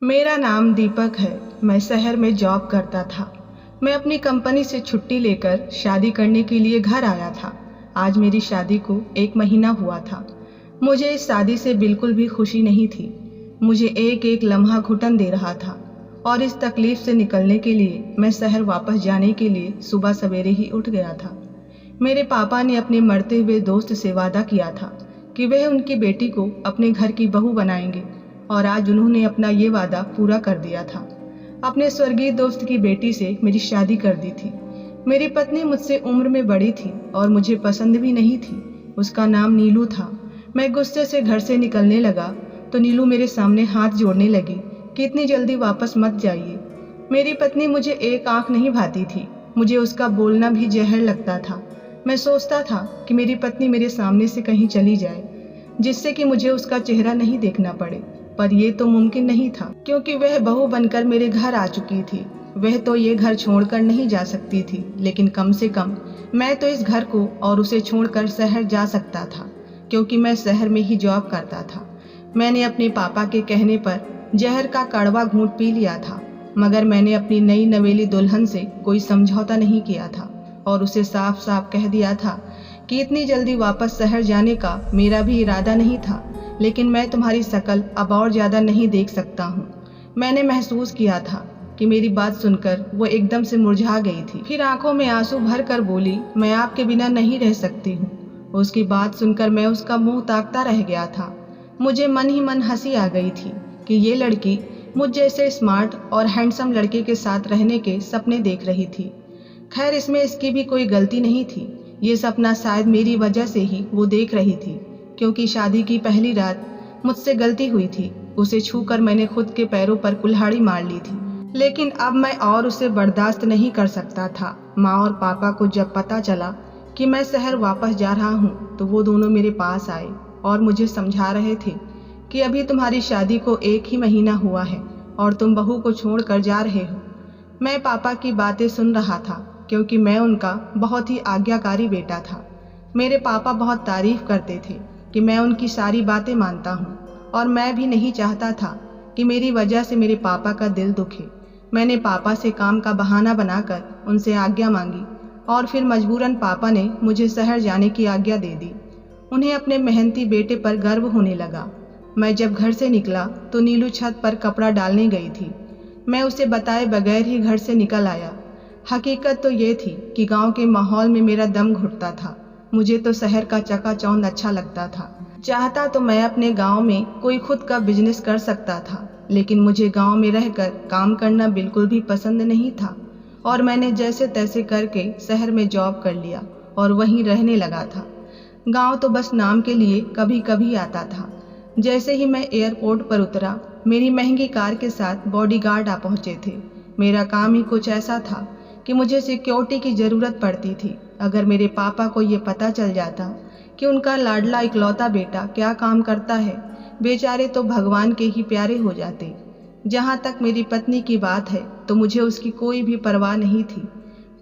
मेरा नाम दीपक है। मैं शहर में जॉब करता था। मैं अपनी कंपनी से छुट्टी लेकर शादी करने के लिए घर आया था। आज मेरी शादी को 1 महीना हुआ था। मुझे इस शादी से बिल्कुल भी खुशी नहीं थी। मुझे एक एक लम्हा घुटन दे रहा था और इस तकलीफ से निकलने के लिए मैं शहर वापस जाने के लिए सुबह सवेरे ही उठ गया था। मेरे पापा ने अपने मरते हुए दोस्त से वादा किया था कि वह उनकी बेटी को अपने घर की बहू बनाएंगे और आज उन्होंने अपना ये वादा पूरा कर दिया था। अपने स्वर्गीय दोस्त की बेटी से मेरी शादी कर दी थी। मेरी पत्नी मुझसे उम्र में बड़ी थी और मुझे पसंद भी नहीं थी। उसका नाम नीलू था। मैं गुस्से से घर से निकलने लगा तो नीलू मेरे सामने हाथ जोड़ने लगी कि इतनी जल्दी वापस मत जाइए। मेरी पत्नी मुझे एक आंख नहीं भाती थी। मुझे उसका बोलना भी जहर लगता था। मैं सोचता था कि मेरी पत्नी मेरे सामने से कहीं चली जाए जिससे कि मुझे उसका चेहरा नहीं देखना पड़े, पर यह तो मुमकिन नहीं था क्योंकि वह बहू बनकर मेरे घर आ चुकी थी। वह तो ये घर छोड़कर नहीं जा सकती थी, लेकिन कम से कम मैं तो इस घर को और उसे छोड़कर शहर जा सकता था क्योंकि मैं शहर में ही जॉब करता था। मैंने अपने पापा के कहने पर जहर का कड़वा घूंट पी लिया था, मगर मैंने अपनी नई नवेली दुल्हन से कोई समझौता नहीं किया था और उसे साफ साफ कह दिया था कि इतनी जल्दी वापस शहर जाने का मेरा भी इरादा नहीं था, लेकिन मैं तुम्हारी शक्ल अब और ज़्यादा नहीं देख सकता हूँ। मैंने महसूस किया था कि मेरी बात सुनकर वो एकदम से मुरझा गई थी। फिर आंखों में आंसू भर कर बोली, मैं आपके बिना नहीं रह सकती हूँ। उसकी बात सुनकर मैं उसका मुंह ताकता रह गया था। मुझे मन ही मन हंसी आ गई थी कि ये लड़की मुझ जैसे स्मार्ट और हैंडसम लड़के के साथ रहने के सपने देख रही थी। खैर, इसमें इसकी भी कोई गलती नहीं थी। ये सपना शायद मेरी वजह से ही वो देख रही थी, क्योंकि शादी की पहली रात मुझसे गलती हुई थी। उसे छूकर मैंने खुद के पैरों पर कुल्हाड़ी मार ली थी, लेकिन अब मैं और उसे बर्दाश्त नहीं कर सकता था। माँ और पापा को जब पता चला कि मैं शहर वापस जा रहा हूँ तो वो दोनों मेरे पास आए और मुझे समझा रहे थे कि अभी तुम्हारी शादी को 1 ही महीना हुआ है और तुम बहू को छोड़ कर जा रहे हो। मैं पापा की बातें सुन रहा था क्योंकि मैं उनका बहुत ही आज्ञाकारी बेटा था। मेरे पापा बहुत तारीफ करते थे कि मैं उनकी सारी बातें मानता हूँ और मैं भी नहीं चाहता था कि मेरी वजह से मेरे पापा का दिल दुखे। मैंने पापा से काम का बहाना बनाकर उनसे आज्ञा मांगी और फिर मजबूरन पापा ने मुझे शहर जाने की आज्ञा दे दी। उन्हें अपने मेहनती बेटे पर गर्व होने लगा। मैं जब घर से निकला तो नीलू छत पर कपड़ा डालने गई थी। मैं उसे बताए बगैर ही घर से निकल आया। हकीकत तो ये थी कि गांव के माहौल में मेरा दम घुटता था। मुझे तो शहर का चकाचौंध अच्छा लगता था। चाहता तो मैं अपने गांव में कोई खुद का बिजनेस कर सकता था, लेकिन मुझे गांव में रहकर काम करना बिल्कुल भी पसंद नहीं था और मैंने जैसे तैसे करके शहर में जॉब कर लिया और वहीं रहने लगा था। गांव तो बस नाम के लिए कभी कभी आता था। जैसे ही मैं एयरपोर्ट पर उतरा, मेरी महंगी कार के साथ बॉडीगार्ड आ पहुंचे थे। मेरा काम ही कुछ ऐसा था कि मुझे सिक्योरिटी की ज़रूरत पड़ती थी। अगर मेरे पापा को ये पता चल जाता कि उनका लाडला इकलौता बेटा क्या काम करता है, बेचारे तो भगवान के ही प्यारे हो जाते। जहाँ तक मेरी पत्नी की बात है तो मुझे उसकी कोई भी परवाह नहीं थी।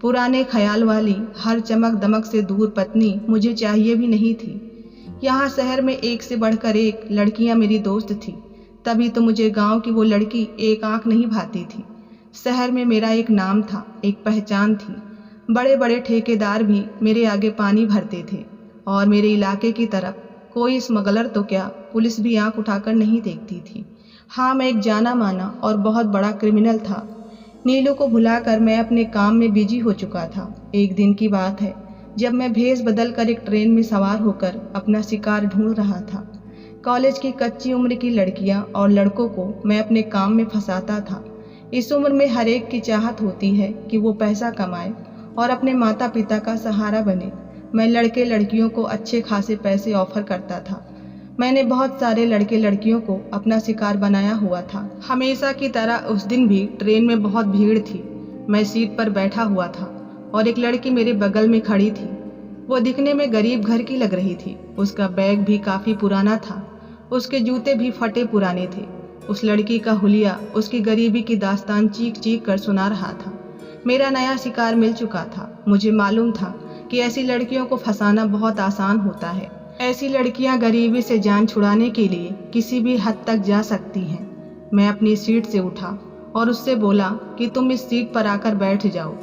पुराने ख्याल वाली हर चमक दमक से दूर पत्नी मुझे चाहिए भी नहीं थी। यहाँ शहर में एक से बढ़कर एक लड़कियाँ मेरी दोस्त थी, तभी तो मुझे गांव की वो लड़की एक आंख नहीं भाती थी। शहर में मेरा एक नाम था, एक पहचान थी। बड़े बड़े ठेकेदार भी मेरे आगे पानी भरते थे और मेरे इलाके की तरफ कोई स्मगलर तो क्या, पुलिस भी आंख उठाकर नहीं देखती थी। हाँ, मैं एक जाना माना और बहुत बड़ा क्रिमिनल था। नीलू को भुलाकर मैं अपने काम में बिजी हो चुका था। एक दिन की बात है जब मैं भेष बदल कर एक ट्रेन में सवार होकर अपना शिकार ढूंढ रहा था। कॉलेज की कच्ची उम्र की लड़कियां और लड़कों को मैं अपने काम में फंसाता था। इस उम्र में हर एक की चाहत होती है कि वो पैसा कमाए और अपने माता पिता का सहारा बने। मैं लड़के लड़कियों को अच्छे खासे पैसे ऑफर करता था। मैंने बहुत सारे लड़के लड़कियों को अपना शिकार बनाया हुआ था। हमेशा की तरह उस दिन भी ट्रेन में बहुत भीड़ थी। मैं सीट पर बैठा हुआ था और एक लड़की मेरे बगल में खड़ी थी। वो दिखने में गरीब घर की लग रही थी। उसका बैग भी काफ़ी पुराना था, उसके जूते भी फटे पुराने थे। उस लड़की का हुलिया उसकी गरीबी की दास्तान चीख चीख कर सुना रहा था। मेरा नया शिकार मिल चुका था। मुझे मालूम था कि ऐसी लड़कियों को फंसाना बहुत आसान होता है। ऐसी लड़कियां गरीबी से जान छुड़ाने के लिए किसी भी हद तक जा सकती हैं। मैं अपनी सीट से उठा और उससे बोला कि तुम इस सीट पर आकर बैठ जाओ।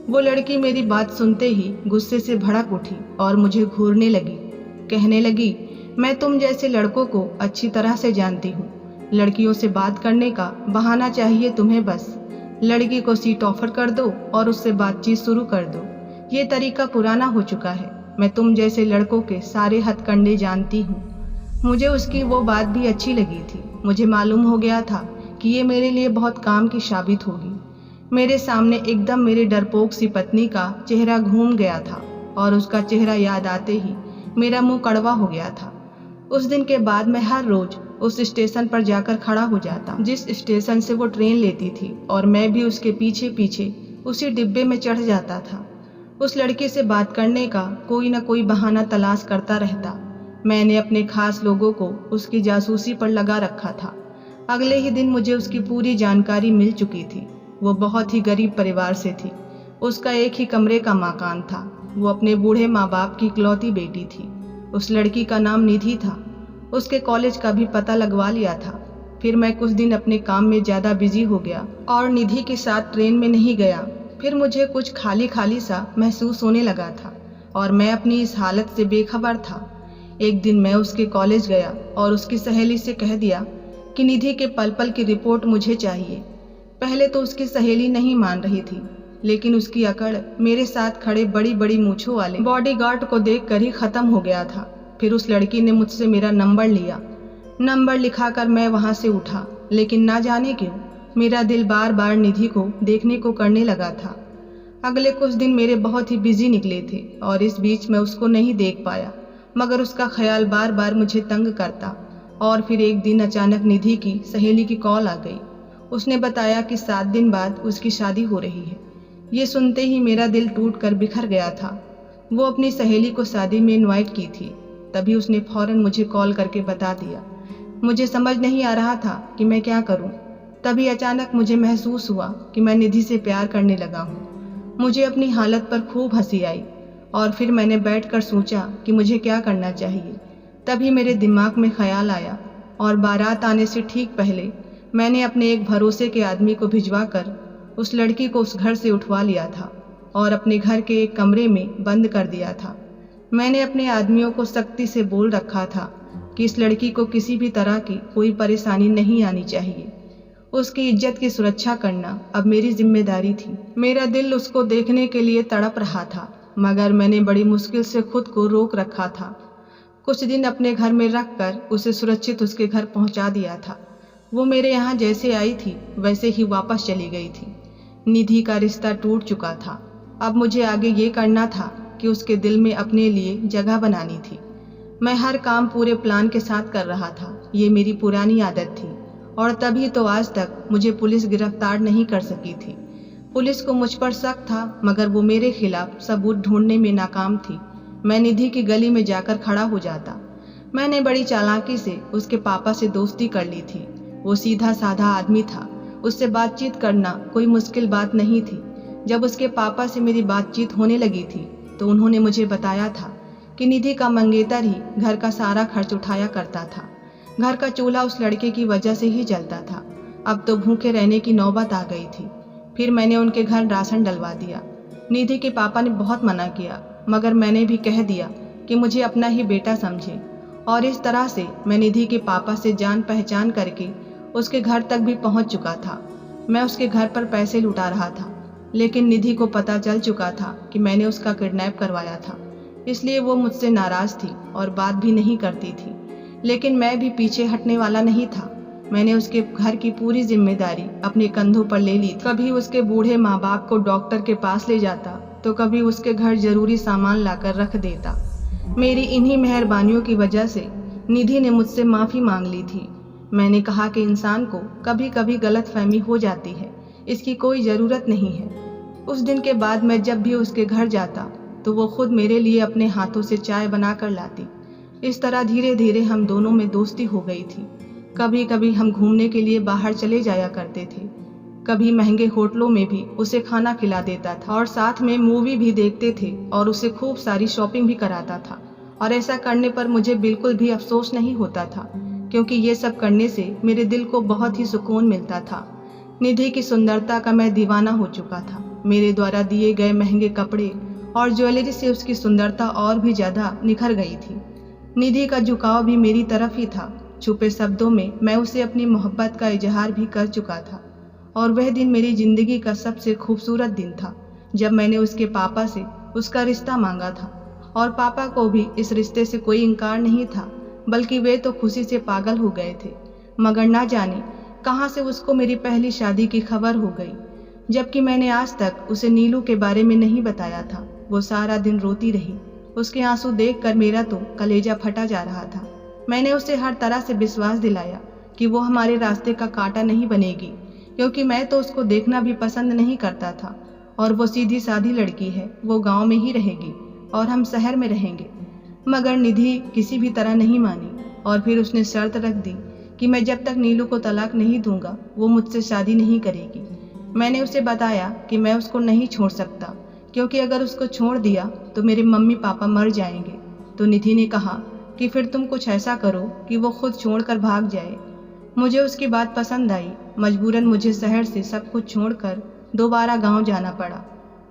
वो लड़की मेरी बात सुनते ही गुस्से से भड़क उठी और मुझे घूरने लगी। कहने लगी, मैं तुम जैसे लड़कों को अच्छी तरह से जानती हूँ। लड़कियों से बात करने का बहाना चाहिए तुम्हें बस। लड़की को सीट ऑफर कर दो और उससे बातचीत शुरू कर दो। ये तरीका पुराना हो चुका है। मैं तुम जैसे लड़कों के सारे हथकंडे जानती हूँ। मुझे उसकी वो बात भी अच्छी लगी थी। मुझे मालूम हो गया था कि ये मेरे लिए बहुत काम की साबित होगी। मेरे सामने एकदम मेरे डरपोक सी पत्नी का चेहरा घूम गया था और उसका चेहरा याद आते ही मेरा मुंह कड़वा हो गया था। उस दिन के बाद मैं हर रोज उस स्टेशन पर जाकर खड़ा हो जाता जिस स्टेशन से वो ट्रेन लेती थी, और मैं भी उसके पीछे पीछे उसी डिब्बे में चढ़ जाता था। उस लड़की से बात करने का कोई न कोई बहाना तलाश करता रहता। मैंने अपने खास लोगों को उसकी जासूसी पर लगा रखा था। अगले ही दिन मुझे उसकी पूरी जानकारी मिल चुकी थी। वो बहुत ही गरीब परिवार से थी। उसका एक ही कमरे का मकान था। वो अपने बूढ़े माँ बाप की इकलौती बेटी थी। उस लड़की का नाम निधि था। उसके कॉलेज का भी पता लगवा लिया था। फिर मैं कुछ दिन अपने काम में ज़्यादा बिजी हो गया और निधि के साथ ट्रेन में नहीं गया। फिर मुझे कुछ खाली खाली सा महसूस होने लगा था और मैं अपनी इस हालत से बेखबर था। एक दिन मैं उसके कॉलेज गया और उसकी सहेली से कह दिया कि निधि के पल पल की रिपोर्ट मुझे चाहिए। पहले तो उसकी सहेली नहीं मान रही थी, लेकिन उसकी अकड़ मेरे साथ खड़े बड़ी बड़ी मूंछों वाले बॉडीगार्ड को देखकर ही खत्म हो गया था। फिर उस लड़की ने मुझसे मेरा नंबर लिया। नंबर लिखाकर मैं वहां से उठा, लेकिन ना जाने क्यों मेरा दिल बार बार निधि को देखने को करने लगा था। अगले कुछ दिन मेरे बहुत ही बिजी निकले थे और इस बीच मैं उसको नहीं देख पाया, मगर उसका ख्याल बार बार मुझे तंग करता। और फिर एक दिन अचानक निधि की सहेली की कॉल आ गई। उसने बताया कि 7 दिन बाद उसकी शादी हो रही है। ये सुनते ही मेरा दिल टूट कर बिखर गया था। वो अपनी सहेली को शादी में इनवाइट की थी। तभी उसने फौरन मुझे कॉल करके बता दिया। मुझे समझ नहीं आ रहा था कि मैं क्या करूं। तभी अचानक मुझे महसूस हुआ कि मैं निधि से प्यार करने लगा हूं। मुझे अपनी हालत पर खूब हंसी आई और फिर मैंने बैठकर सोचा कि मुझे क्या करना चाहिए। तभी मेरे दिमाग में ख्याल आया और बारात आने से ठीक पहले मैंने अपने एक भरोसे के आदमी को भिजवाकर उस लड़की को उस घर से उठवा लिया था और अपने घर के एक कमरे में बंद कर दिया था। मैंने अपने आदमियों को सख्ती से बोल रखा था कि इस लड़की को किसी भी तरह की कोई परेशानी नहीं आनी चाहिए। उसकी इज्जत की सुरक्षा करना अब मेरी जिम्मेदारी थी। मेरा दिल उसको देखने के लिए तड़प रहा था, मगर मैंने बड़ी मुश्किल से खुद को रोक रखा था। कुछ दिन अपने घर में रखकर उसे सुरक्षित उसके घर पहुंचा दिया था। वो मेरे यहाँ जैसे आई थी वैसे ही वापस चली गई थी। निधि का रिश्ता टूट चुका था। अब मुझे आगे ये करना था कि उसके दिल में अपने लिए जगह बनानी थी। मैं हर काम पूरे प्लान के साथ कर रहा था। ये मेरी पुरानी आदत थी और तभी तो आज तक मुझे पुलिस गिरफ्तार नहीं कर सकी थी। पुलिस को मुझ पर शक था, मगर वो मेरे खिलाफ सबूत ढूंढने में नाकाम थी। मैं निधि की गली में जाकर खड़ा हो जाता। मैंने बड़ी चालाकी से उसके पापा से दोस्ती कर ली थी। वो सीधा साधा आदमी था। उससे बातचीत करना कोई मुश्किल बात नहीं थी। जब उसके पापा से मेरी बातचीत होने लगी थी तो उन्होंने मुझे बताया था कि निधि का मंगेतर ही घर का सारा खर्च उठाया करता था। घर का चूल्हा उस लड़के की वजह से ही जलता था। अब तो भूखे रहने की नौबत आ गई थी। फिर मैंने उनके घर राशन डलवा दिया। निधि के पापा ने बहुत मना किया, मगर मैंने भी कह दिया कि मुझे अपना ही बेटा समझे, और इस तरह से मैं निधि के पापा से जान पहचान करके उसके घर तक भी पहुंच चुका था। मैं उसके घर पर पैसे लुटा रहा था, लेकिन निधि को पता चल चुका था कि मैंने उसका किडनैप करवाया था। इसलिए वो मुझसे नाराज थी और बात भी नहीं करती थी। लेकिन मैं भी पीछे हटने वाला नहीं था। मैंने उसके घर की पूरी जिम्मेदारी अपने कंधों पर ले ली थी। कभी उसके बूढ़े माँ बाप को डॉक्टर के पास ले जाता तो कभी उसके घर जरूरी सामान लाकर रख देता। मेरी इन्हीं मेहरबानियों की वजह से निधि ने मुझसे माफ़ी मांग ली थी। मैंने कहा कि इंसान को कभी कभी गलतफहमी हो जाती है, इसकी कोई ज़रूरत नहीं है। उस दिन के बाद मैं जब भी उसके घर जाता तो वो खुद मेरे लिए अपने हाथों से चाय बना कर लाती। इस तरह धीरे धीरे हम दोनों में दोस्ती हो गई थी। कभी कभी हम घूमने के लिए बाहर चले जाया करते थे। कभी महंगे होटलों में भी उसे खाना खिला देता था और साथ में मूवी भी देखते थे और उसे खूब सारी शॉपिंग भी कराता था। और ऐसा करने पर मुझे बिल्कुल भी अफसोस नहीं होता था, क्योंकि ये सब करने से मेरे दिल को बहुत ही सुकून मिलता था। निधि की सुंदरता का मैं दीवाना हो चुका था। मेरे द्वारा दिए गए महंगे कपड़े और ज्वेलरी से उसकी सुंदरता और भी ज़्यादा निखर गई थी। निधि का झुकाव भी मेरी तरफ ही था। छुपे शब्दों में मैं उसे अपनी मोहब्बत का इजहार भी कर चुका था। और वह दिन मेरी ज़िंदगी का सबसे खूबसूरत दिन था, जब मैंने उसके पापा से उसका रिश्ता मांगा था। और पापा को भी इस रिश्ते से कोई इनकार नहीं था, बल्कि वे तो खुशी से पागल हो गए थे। मगर ना जाने कहाँ से उसको मेरी पहली शादी की खबर हो गई, जबकि मैंने आज तक उसे नीलू के बारे में नहीं बताया था। वो सारा दिन रोती रही। उसके आंसू देखकर मेरा तो कलेजा फटा जा रहा था। मैंने उसे हर तरह से विश्वास दिलाया कि वो हमारे रास्ते का कांटा नहीं बनेगी, क्योंकि मैं तो उसको देखना भी पसंद नहीं करता था। और वो सीधी सादी लड़की है, वो गांव में ही रहेगी और हम शहर में रहेंगे। मगर निधि किसी भी तरह नहीं मानी और फिर उसने शर्त रख दी कि मैं जब तक नीलू को तलाक नहीं दूंगा वो मुझसे शादी नहीं करेगी। मैंने उसे बताया कि मैं उसको नहीं छोड़ सकता, क्योंकि अगर उसको छोड़ दिया तो मेरे मम्मी पापा मर जाएंगे। तो निधि ने कहा कि फिर तुम कुछ ऐसा करो कि वो खुद छोड़कर भाग जाए। मुझे उसकी बात पसंद आई। मजबूरन मुझे शहर से सब कुछ छोड़कर दोबारा गांव जाना पड़ा।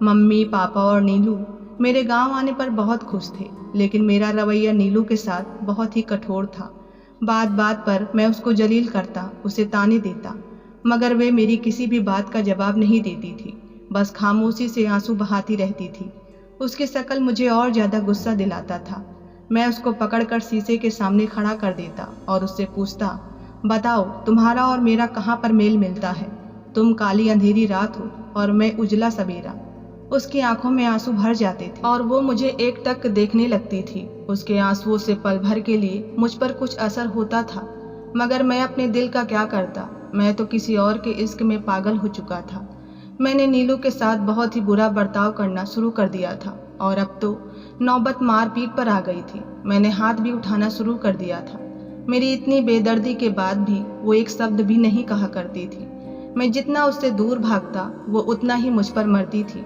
मम्मी पापा और नीलू मेरे गांव आने पर बहुत खुश थे, लेकिन मेरा रवैया नीलू के साथ बहुत ही कठोर था। बात बात पर मैं उसको जलील करता, उसे ताने देता, मगर वे मेरी किसी भी बात का जवाब नहीं देती थी, बस खामोशी से आंसू बहाती रहती थी। उसकी शक्ल मुझे और ज़्यादा गुस्सा दिलाता था। मैं उसको पकड़कर शीशे के सामने खड़ा कर देता और उससे पूछता, बताओ तुम्हारा और मेरा कहाँ पर मेल मिलता है? तुम काली अंधेरी रात हो और मैं उजला सवेरा। उसकी आंखों में आंसू भर जाते थे और वो मुझे एकटक देखने लगती थी। उसके आंसुओं से पल भर के लिए मुझ पर कुछ असर होता था, मगर मैं अपने दिल का क्या करता। मैं तो किसी और के इश्क में पागल हो चुका था। मैंने नीलू के साथ बहुत ही बुरा बर्ताव करना शुरू कर दिया था और अब तो नौबत मारपीट पर आ गई थी। मैंने हाथ भी उठाना शुरू कर दिया था। मेरी इतनी बेदर्दी के बाद भी वो एक शब्द भी नहीं कहा करती थी। मैं जितना उससे दूर भागता वो उतना ही मुझ पर मरती थी।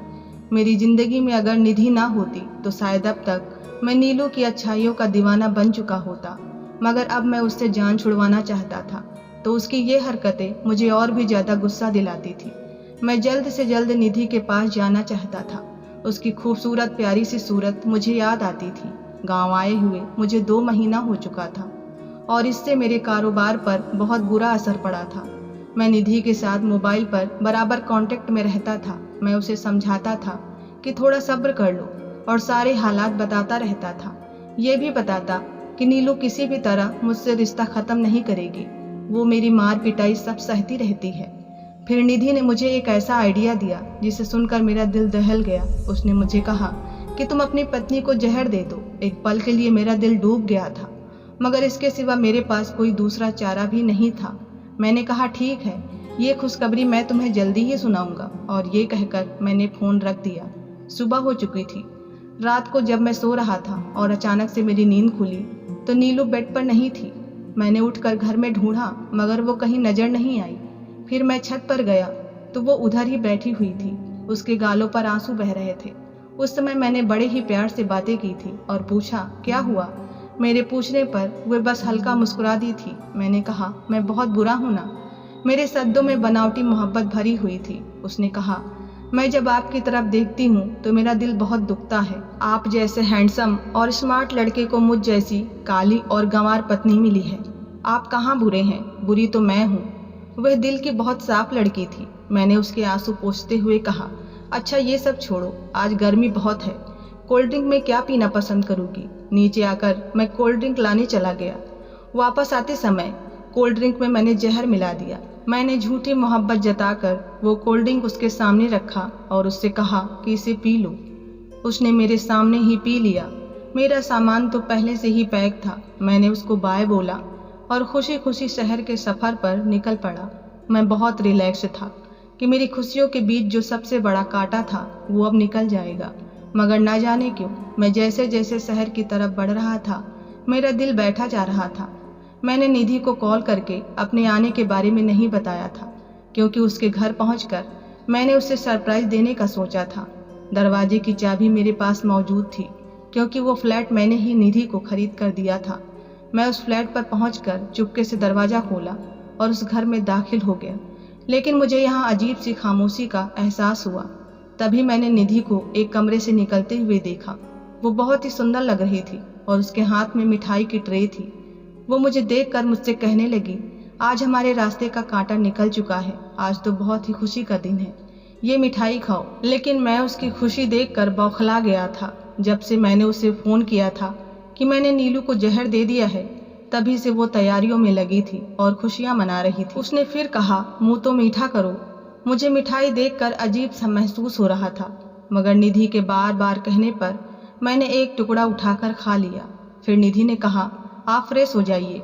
मेरी जिंदगी में अगर निधि ना होती तो शायद अब तक मैं नीलू की अच्छाइयों का दीवाना बन चुका होता, मगर अब मैं उससे जान छुड़वाना चाहता था, तो उसकी ये हरकतें मुझे और भी ज़्यादा गुस्सा दिलाती थी। मैं जल्द से जल्द निधि के पास जाना चाहता था। उसकी खूबसूरत प्यारी सी सूरत मुझे याद आती थी। गांव आए हुए मुझे 2 महीना हो चुका था और इससे मेरे कारोबार पर बहुत बुरा असर पड़ा था। मैं निधि के साथ मोबाइल पर बराबर कांटेक्ट में रहता था। मैं उसे समझाता था कि थोड़ा सब्र कर लो और सारे हालात बताता रहता था। ये भी बताता कि नीलू किसी भी तरह मुझसे रिश्ता ख़त्म नहीं करेगी। वो मेरी मार पिटाई सब सहती रहती है। फिर निधि ने मुझे एक ऐसा आइडिया दिया जिसे सुनकर मेरा दिल दहल गया। उसने मुझे कहा कि तुम अपनी पत्नी को जहर दे दो। एक पल के लिए मेरा दिल डूब गया था, मगर इसके सिवा मेरे पास कोई दूसरा चारा भी नहीं था। मैंने कहा ठीक है, ये खुशखबरी मैं तुम्हें जल्दी ही सुनाऊंगा। और ये कहकर मैंने फ़ोन रख दिया। सुबह हो चुकी थी। रात को जब मैं सो रहा था और अचानक से मेरी नींद खुली तो नीलू बेड पर नहीं थी। मैंने उठकर घर में ढूंढा, मगर वो कहीं नज़र नहीं आई। फिर मैं छत पर गया तो वो उधर ही बैठी हुई थी। उसके गालों पर आंसू बह रहे थे। उस समय मैंने बड़े ही प्यार से बातें की थी और पूछा क्या हुआ। मेरे पूछने पर वह बस हल्का मुस्कुरा दी थी। मैंने कहा मैं बहुत बुरा हूँ ना। मेरे शब्दों में बनावटी मोहब्बत भरी हुई थी। उसने कहा मैं जब आपकी तरफ देखती हूँ तो मेरा दिल बहुत दुखता है। आप जैसे हैंडसम और स्मार्ट लड़के को मुझ जैसी काली और गंवार पत्नी मिली है। आप कहाँ बुरे हैं, बुरी तो मैं हूँ। वह दिल की बहुत साफ लड़की थी। मैंने उसके आंसू पोंछते हुए कहा अच्छा ये सब छोड़ो, आज गर्मी बहुत है, कोल्ड ड्रिंक में क्या पीना पसंद करूँगी। नीचे आकर मैं कोल्ड ड्रिंक लाने चला गया। वापस आते समय कोल्ड ड्रिंक में मैंने जहर मिला दिया। मैंने झूठी मोहब्बत जताकर वो कोल्ड ड्रिंक उसके सामने रखा और उससे कहा कि इसे पी लो। उसने मेरे सामने ही पी लिया। मेरा सामान तो पहले से ही पैक था। मैंने उसको बाय बोला और खुशी खुशी शहर के सफ़र पर निकल पड़ा। मैं बहुत रिलैक्स था कि मेरी खुशियों के बीच जो सबसे बड़ा कांटा था वो अब निकल जाएगा, मगर ना जाने क्यों मैं जैसे जैसे शहर की तरफ बढ़ रहा था मेरा दिल बैठा जा रहा था। मैंने निधि को कॉल करके अपने आने के बारे में नहीं बताया था, क्योंकि उसके घर पहुंचकर मैंने उसे सरप्राइज देने का सोचा था। दरवाजे की चाबी मेरे पास मौजूद थी, क्योंकि वो फ्लैट मैंने ही निधि को खरीद कर दिया था। मैं उस फ्लैट पर पहुंचकर चुपके से दरवाज़ा खोला और उस घर में दाखिल हो गया, लेकिन मुझे यहाँ अजीब सी खामोशी का एहसास हुआ। तभी मैंने निधि को एक कमरे से निकलते हुए देखा। वो बहुत ही सुंदर लग रही थी और उसके हाथ में मिठाई की ट्रे थी। वो मुझे देखकर मुझसे कहने लगी, आज हमारे रास्ते का कांटा निकल चुका है, आज तो बहुत ही खुशी का दिन है, ये मिठाई खाओ। लेकिन मैं उसकी खुशी देखकर बौखला गया था। जब से मैंने उसे फ़ोन किया था कि मैंने नीलू को जहर दे दिया है, तभी से वो तैयारियों में लगी थी और खुशियाँ मना रही थी। उसने फिर कहा, मुँह तो मीठा करो। मुझे मिठाई देखकर अजीब सा महसूस हो रहा था, मगर निधि के बार बार कहने पर मैंने एक टुकड़ा उठाकर खा लिया। फिर निधि ने कहा, आप फ्रेश हो जाइए।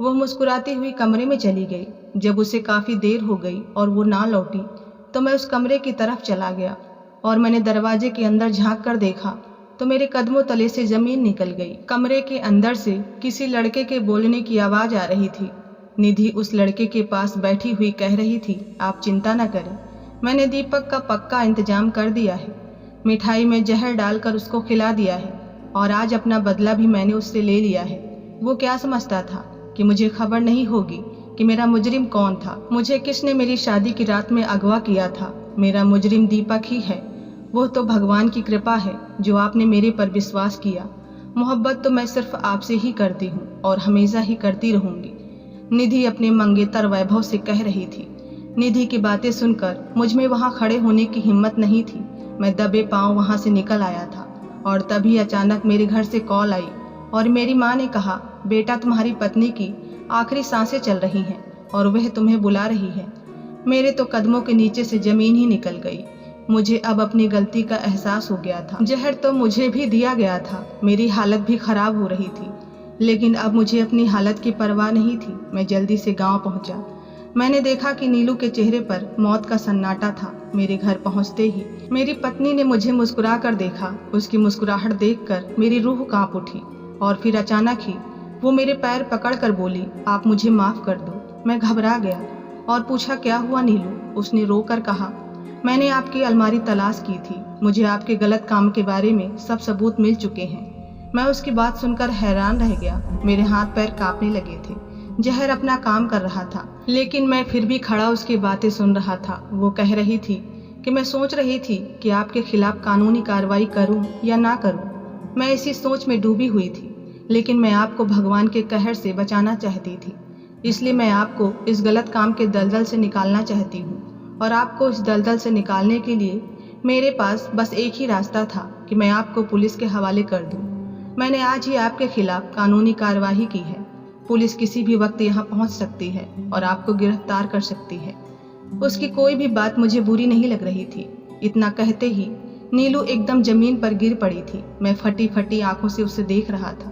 वो मुस्कुराती हुई कमरे में चली गई। जब उसे काफ़ी देर हो गई और वो ना लौटी तो मैं उस कमरे की तरफ चला गया और मैंने दरवाजे के अंदर झांक कर देखा तो मेरे कदमों तले से ज़मीन निकल गई। कमरे के अंदर से किसी लड़के के बोलने की आवाज़ आ रही थी। निधि उस लड़के के पास बैठी हुई कह रही थी, आप चिंता न करें, मैंने दीपक का पक्का इंतजाम कर दिया है। मिठाई में जहर डालकर उसको खिला दिया है और आज अपना बदला भी मैंने उससे ले लिया है। वो क्या समझता था कि मुझे खबर नहीं होगी कि मेरा मुजरिम कौन था, मुझे किसने मेरी शादी की रात में अगवा किया था। मेरा मुजरिम दीपक ही है। वो तो भगवान की कृपा है जो आपने मेरे पर विश्वास किया। मोहब्बत तो मैं सिर्फ आपसे ही करती हूँ और हमेशा ही करती रहूँगी, निधि अपने मंगेतर वैभव से कह रही थी। निधि की बातें सुनकर मुझ में वहाँ खड़े होने की हिम्मत नहीं थी। मैं दबे पांव वहाँ से निकल आया था और तभी अचानक मेरे घर से कॉल आई और मेरी माँ ने कहा, बेटा तुम्हारी पत्नी की आखिरी सांसें चल रही हैं और वह तुम्हें बुला रही है। मेरे तो कदमों के नीचे से जमीन ही निकल गई। मुझे अब अपनी गलती का एहसास हो गया था। जहर तो मुझे भी दिया गया था, मेरी हालत भी खराब हो रही थी, लेकिन अब मुझे अपनी हालत की परवाह नहीं थी। मैं जल्दी से गांव पहुंचा। मैंने देखा कि नीलू के चेहरे पर मौत का सन्नाटा था। मेरे घर पहुंचते ही मेरी पत्नी ने मुझे मुस्कुरा कर देखा। उसकी मुस्कुराहट देखकर मेरी रूह कांप उठी और फिर अचानक ही वो मेरे पैर पकड़कर बोली, आप मुझे माफ़ कर दो। मैं घबरा गया और पूछा, क्या हुआ नीलू? उसने रोकर कहा, मैंने आपकी अलमारी तलाश की थी, मुझे आपके गलत काम के बारे में सब सबूत मिल चुके हैं। मैं उसकी बात सुनकर हैरान रह गया। मेरे हाथ पैर कांपने लगे थे। जहर अपना काम कर रहा था, लेकिन मैं फिर भी खड़ा उसकी बातें सुन रहा था। वो कह रही थी कि मैं सोच रही थी कि आपके खिलाफ कानूनी कार्रवाई करूं या ना करूं। मैं इसी सोच में डूबी हुई थी, लेकिन मैं आपको भगवान के कहर से बचाना चाहती थी, इसलिए मैं आपको इस गलत काम के दलदल से निकालना चाहती हूँ। और आपको इस दलदल से निकालने के लिए मेरे पास बस एक ही रास्ता था कि मैं आपको पुलिस के हवाले कर दूँ। मैंने आज ही आपके खिलाफ कानूनी कार्रवाई की है। पुलिस किसी भी वक्त यहाँ पहुँच सकती है और आपको गिरफ्तार कर सकती है। उसकी कोई भी बात मुझे बुरी नहीं लग रही थी। इतना कहते ही नीलू एकदम जमीन पर गिर पड़ी थी। मैं फटी फटी आंखों से उसे देख रहा था।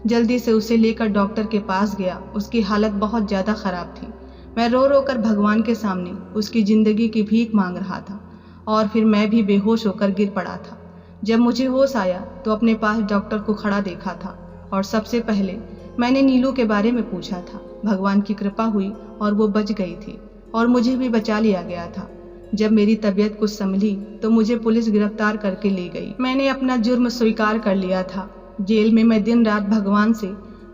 जल्दी से उसे लेकर डॉक्टर के पास गया। उसकी हालत बहुत ज़्यादा ख़राब थी। मैं रो रो कर भगवान के सामने उसकी ज़िंदगी की भीख मांग रहा था और फिर मैं भी बेहोश होकर गिर पड़ा था। जब मुझे होश आया तो अपने पास डॉक्टर को खड़ा देखा था और सबसे पहले मैंने नीलू के बारे में पूछा था। भगवान की कृपा हुई और वो बच गई थी और मुझे भी बचा लिया गया था। जब मेरी तबीयत कुछ संभली तो मुझे पुलिस गिरफ्तार करके ले गई। मैंने अपना जुर्म स्वीकार कर लिया था। जेल में मैं दिन रात भगवान से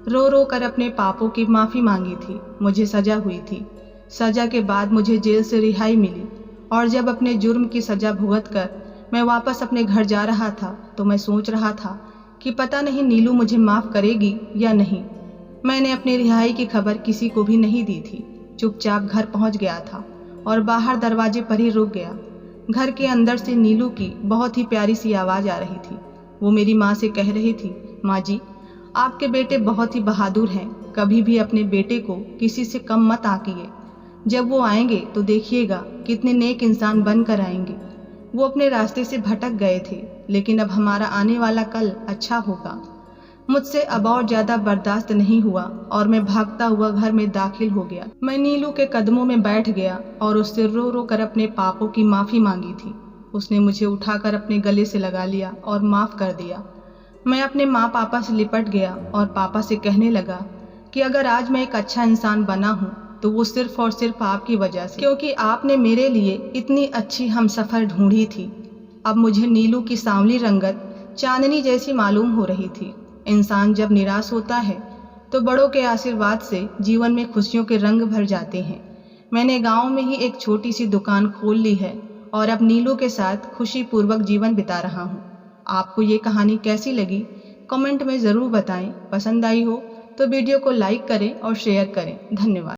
रो रो कर अपने पापों की माफ़ी मांगी थी। मुझे सज़ा हुई थी। सज़ा के बाद मुझे जेल से रिहाई मिली और जब अपने जुर्म की सज़ा भुगत कर मैं वापस अपने घर जा रहा था तो मैं सोच रहा था कि पता नहीं नीलू मुझे माफ़ करेगी या नहीं। मैंने अपनी रिहाई की खबर किसी को भी नहीं दी थी। चुपचाप घर पहुंच गया था और बाहर दरवाजे पर ही रुक गया। घर के अंदर से नीलू की बहुत ही प्यारी सी आवाज़ आ रही थी। वो मेरी माँ से कह रही थी, माँ जी, आपके बेटे बहुत ही बहादुर हैं, कभी भी अपने बेटे को किसी से कम मत आंकिए। जब वो आएंगे तो देखिएगा कितने नेक इंसान बन कर आएंगे। वो अपने रास्ते से भटक गए थे, लेकिन अब हमारा आने वाला कल अच्छा होगा। मुझसे अब और ज़्यादा बर्दाश्त नहीं हुआ और मैं भागता हुआ घर में दाखिल हो गया। मैं नीलू के कदमों में बैठ गया और उससे रो रो कर अपने पापों की माफ़ी मांगी थी। उसने मुझे उठाकर अपने गले से लगा लिया और माफ़ कर दिया। मैं अपने माँ पापा से लिपट गया और पापा से कहने लगा कि अगर आज मैं एक अच्छा इंसान बना हूँ तो वो सिर्फ और सिर्फ आपकी वजह से, क्योंकि आपने मेरे लिए इतनी अच्छी हमसफ़र ढूंढी थी। अब मुझे नीलू की सांवली रंगत चांदनी जैसी मालूम हो रही थी। इंसान जब निराश होता है तो बड़ों के आशीर्वाद से जीवन में खुशियों के रंग भर जाते हैं। मैंने गांव में ही एक छोटी सी दुकान खोल ली है और अब नीलू के साथ खुशीपूर्वक जीवन बिता रहा हूँ। आपको ये कहानी कैसी लगी कमेंट में ज़रूर बताएं। पसंद आई हो तो वीडियो को लाइक करें और शेयर करें। धन्यवाद।